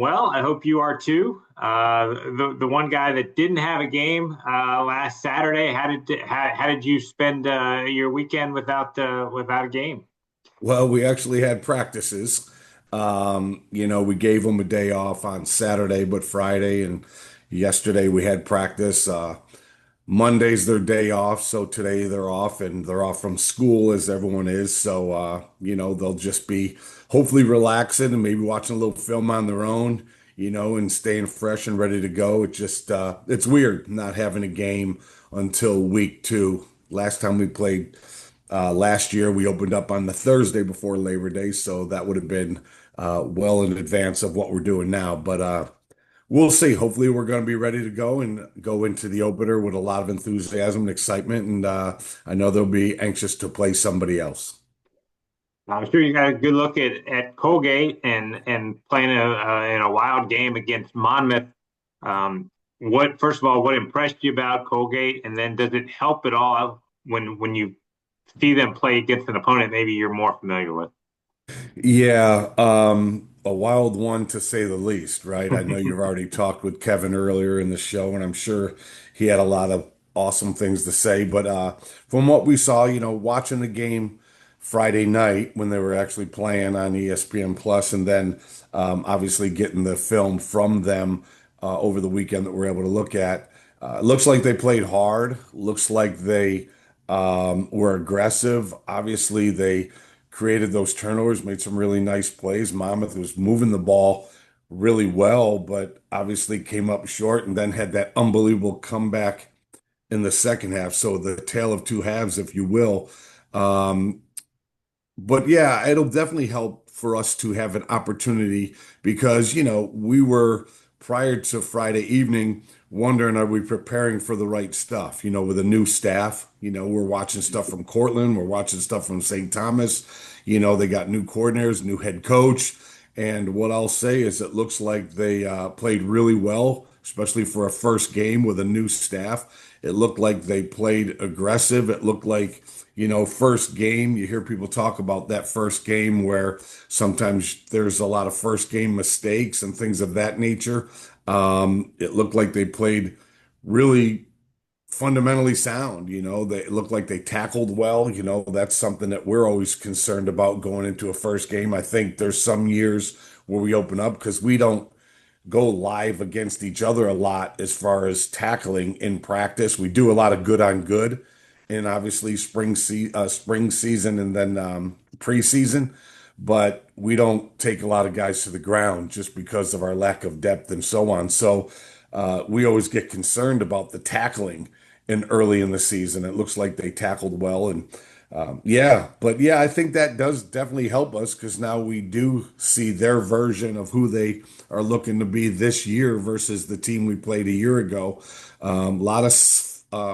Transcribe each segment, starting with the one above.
well. I hope you are too. The one guy that didn't have a game last Saturday. How did you spend your weekend without a game? Well, we actually had practices. We gave them a day off on Saturday, but Friday and yesterday we had practice. Monday's their day off, so today they're off and they're off from school as everyone is. So, they'll just be hopefully relaxing and maybe watching a little film on their own, and staying fresh and ready to go. It's weird not having a game until week two. Last time we played last year, we opened up on the Thursday before Labor Day, so that would have been well in advance of what we're doing now. But we'll see. Hopefully, we're going to be ready to go and go into the opener with a lot of enthusiasm and excitement. And I know they'll be anxious to play somebody else. I'm sure you got a good look at Colgate and playing in a wild game against Monmouth. What first of all, what impressed you about Colgate, and then does it help at all when you see them play against an opponent maybe you're more familiar with? Yeah, a wild one to say the least, right? I know you've already talked with Kevin earlier in the show, and I'm sure he had a lot of awesome things to say. But from what we saw, watching the game Friday night when they were actually playing on ESPN Plus, and then obviously getting the film from them over the weekend that we're able to look at, it looks like they played hard. Looks like they were aggressive. Obviously, they created those turnovers, made some really nice plays. Monmouth was moving the ball really well, but obviously came up short and then had that unbelievable comeback in the second half. So the tale of two halves, if you will. Um, but yeah, it'll definitely help for us to have an opportunity because, we were prior to Friday evening wondering, are we preparing for the right stuff? With a new staff, we're watching stuff from Cortland, we're watching stuff from St. Thomas. They got new coordinators, new head coach. And what I'll say is it looks like they played really well, especially for a first game with a new staff. It looked like they played aggressive. It looked like, first game, you hear people talk about that first game where sometimes there's a lot of first game mistakes and things of that nature. It looked like they played really fundamentally sound. They looked like they tackled well. That's something that we're always concerned about going into a first game. I think there's some years where we open up because we don't go live against each other a lot as far as tackling in practice. We do a lot of good on good, and obviously spring season and then preseason, but we don't take a lot of guys to the ground just because of our lack of depth and so on. So we always get concerned about the tackling in early in the season. It looks like they tackled well and yeah, but yeah, I think that does definitely help us because now we do see their version of who they are looking to be this year versus the team we played a year ago. A lot of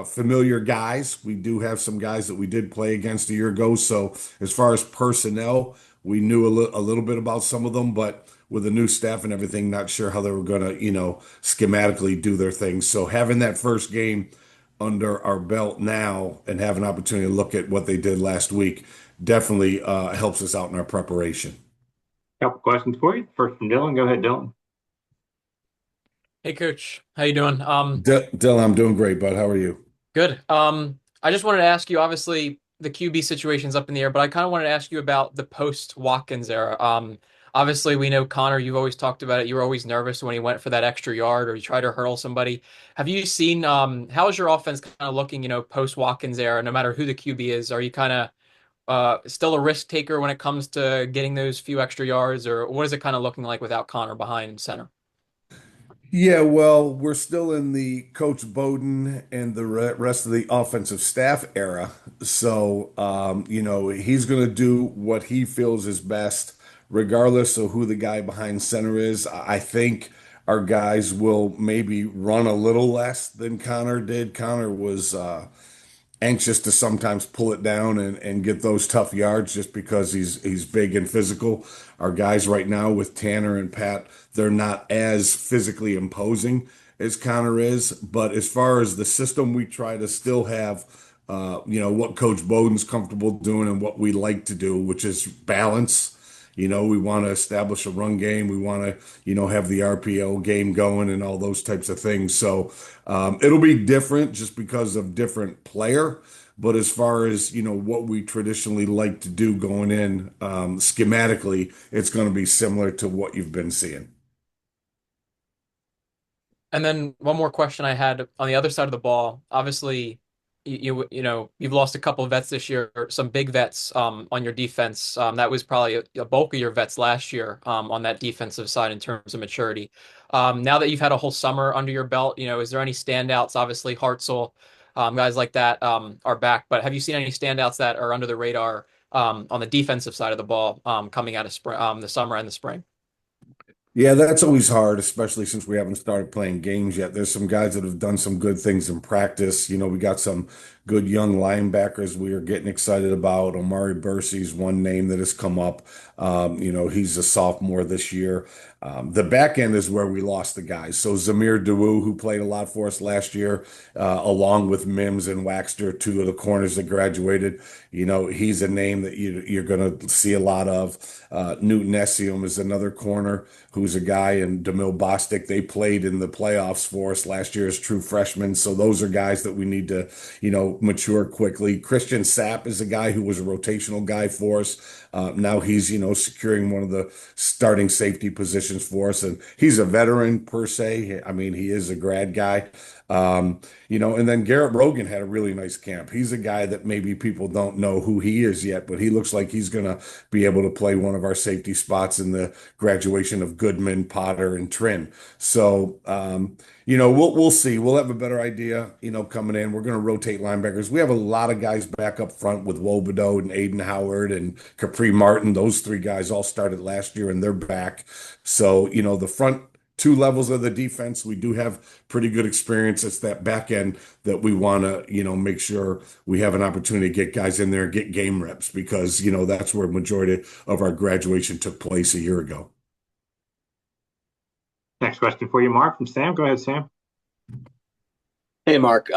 familiar guys. We do have some guys that we did play against a year ago. So as far as personnel, we knew a little bit about some of them, but with the new staff and everything, not sure how they were going to, schematically do their things. So having that first game under our belt now and have an opportunity to look at what they did last week definitely helps us out in our preparation. Couple questions for you. First from Dylan. Go ahead, Dylan. Hey coach, how you doing? Dylan, I'm doing great, bud. How are you? Good. I just wanted to ask you, obviously the QB situation's up in the air, but I kind of wanted to ask you about the post Watkins era. Obviously we know Connor, you've always talked about it. You were always nervous when he went for that extra yard or you tried to hurdle somebody. Have you seen how is your offense kind of looking, post Watkins era, no matter who the QB is? Are you kind of still a risk taker when it comes to getting those few extra yards, or what is it kind of looking like without Connor behind center? Yeah, well, we're still in the Coach Bowden and the rest of the offensive staff era. So, he's going to do what he feels is best, regardless of who the guy behind center is. I think our guys will maybe run a little less than Connor did. Connor was anxious to sometimes pull it down and get those tough yards just because he's big and physical. Our guys right now with Tanner and Pat, they're not as physically imposing as Connor is. But as far as the system, we try to still have what Coach Bowden's comfortable doing and what we like to do, which is balance. We want to establish a run game. We want to, have the RPO game going and all those types of things. So it'll be different just because of different player. But as far as, what we traditionally like to do going in schematically, it's going to be similar to what you've been seeing. And then one more question I had on the other side of the ball. Obviously, you've lost a couple of vets this year, some big vets on your defense. That was probably a bulk of your vets last year on that defensive side in terms of maturity. Now that you've had a whole summer under your belt, is there any standouts? Obviously, Hartzell, guys like that are back, but have you seen any standouts that are under the radar on the defensive side of the ball coming out of spring, the summer and the spring? Yeah, that's always hard, especially since we haven't started playing games yet. There's some guys that have done some good things in practice. We got some good young linebackers we are getting excited about. Omari Bursey's one name that has come up. He's a sophomore this year. The back end is where we lost the guys. So Zamir Dawu, who played a lot for us last year, along with Mims and Waxter, two of the corners that graduated. He's a name that you're going to see a lot of. Newton Essium is another corner who's a guy, and Demil Bostic. They played in the playoffs for us last year as true freshmen. So those are guys that we need to, mature quickly. Christian Sapp is a guy who was a rotational guy for us. Now he's, securing one of the starting safety positions for us. And he's a veteran per se. I mean, he is a grad guy. And then Garrett Rogan had a really nice camp. He's a guy that maybe people don't know who he is yet, but he looks like he's going to be able to play one of our safety spots in the graduation of Goodman, Potter, and Trin. So, we'll see. We'll have a better idea, coming in. We're going to rotate linebackers. We have a lot of guys back up front with Wobodeau and Aiden Howard and Capri Martin. Those three guys all started last year and they're back. So, the front two levels of the defense, we do have pretty good experience. It's that back end that we want to, make sure we have an opportunity to get guys in there and get game reps because, that's where majority of our graduation took place a year ago. Next question for you, Mark, from Sam. Go ahead, Sam. Hey, Mark.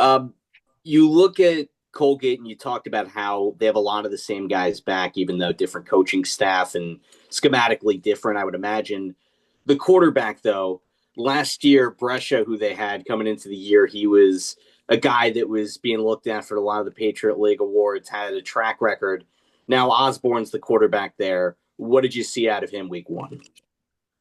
You look at Colgate and you talked about how they have a lot of the same guys back, even though different coaching staff and schematically different, I would imagine. The quarterback, though, last year, Brescia, who they had coming into the year, he was a guy that was being looked at for a lot of the Patriot League awards, had a track record. Now Osborne's the quarterback there. What did you see out of him week one?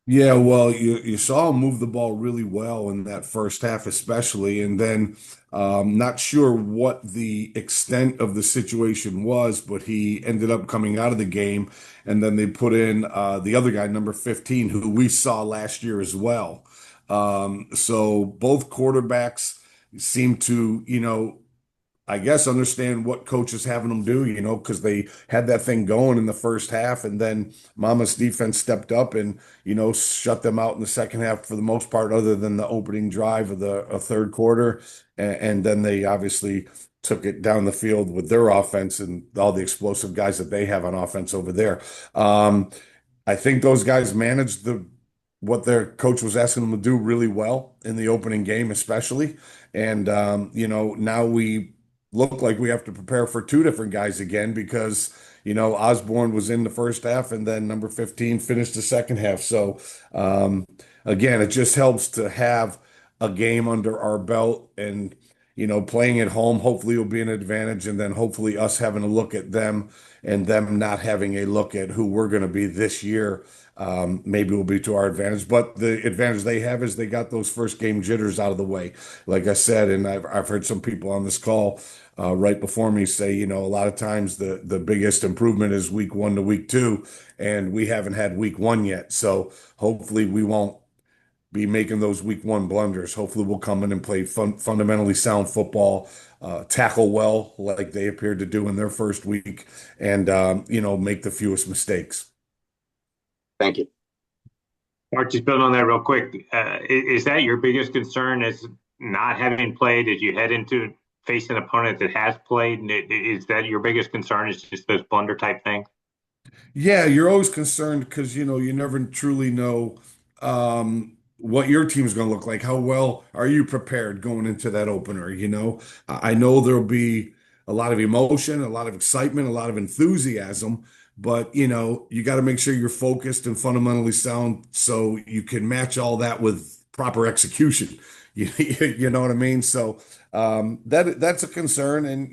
Yeah, well, you saw him move the ball really well in that first half, especially, and then not sure what the extent of the situation was, but he ended up coming out of the game, and then they put in the other guy, number 15, who we saw last year as well. So both quarterbacks seem to, I guess understand what coach is having them do, because they had that thing going in the first half, and then Mama's defense stepped up and, shut them out in the second half for the most part, other than the opening drive of the third quarter. And then they obviously took it down the field with their offense and all the explosive guys that they have on offense over there. I think those guys managed what their coach was asking them to do really well in the opening game, especially. And, now we look like we have to prepare for two different guys again because, Osborne was in the first half and then number 15 finished the second half. So, again, it just helps to have a game under our belt and, playing at home, hopefully will be an advantage. And then hopefully us having a look at them and them not having a look at who we're going to be this year. Maybe will be to our advantage, but the advantage they have is they got those first game jitters out of the way. Like I said, and I've heard some people on this call right before me say, a lot of times the biggest improvement is week 1 to week 2, and we haven't had week 1 yet. So hopefully we won't be making those week 1 blunders. Hopefully we'll come in and play fundamentally sound football, tackle well like they appeared to do in their first week, and make the fewest mistakes. Thank you. Mark, just building on that real quick. Is that your biggest concern is not having played as you head into facing an opponent that has played? Is that your biggest concern is just those blunder type things? Yeah, you're always concerned because you never truly know what your team's going to look like. How well are you prepared going into that opener? I know there'll be a lot of emotion, a lot of excitement, a lot of enthusiasm, but you got to make sure you're focused and fundamentally sound so you can match all that with proper execution. You know what I mean? So that's a concern, and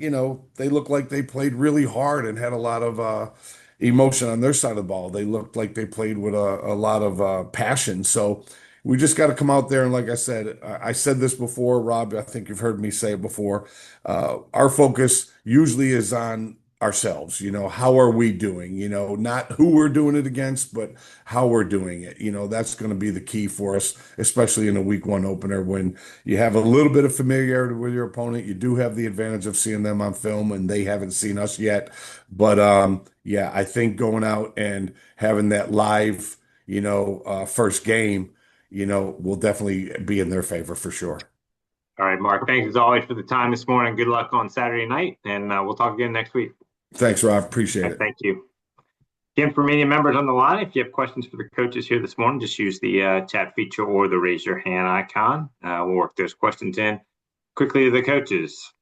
they look like they played really hard and had a lot of emotion on their side of the ball. They looked like they played with a lot of passion. So we just got to come out there and, like I said, I said this before, Rob. I think you've heard me say it before. Our focus usually is on ourselves. How are we doing? Not who we're doing it against, but how we're doing it. That's going to be the key for us, especially in a week one opener when you have a little bit of familiarity with your opponent. You do have the advantage of seeing them on film, and they haven't seen us yet. But yeah, I think going out and having that live, first game, will definitely be in their favor for sure. All right, Mark, thanks as always for the time this morning. Good luck on Saturday night, and we'll talk again next week. Thanks, Rob. Appreciate it. Thank you. Again, for media members on the line, if you have questions for the coaches here this morning, just use the chat feature or the raise your hand icon. We'll work those questions in quickly to the coaches.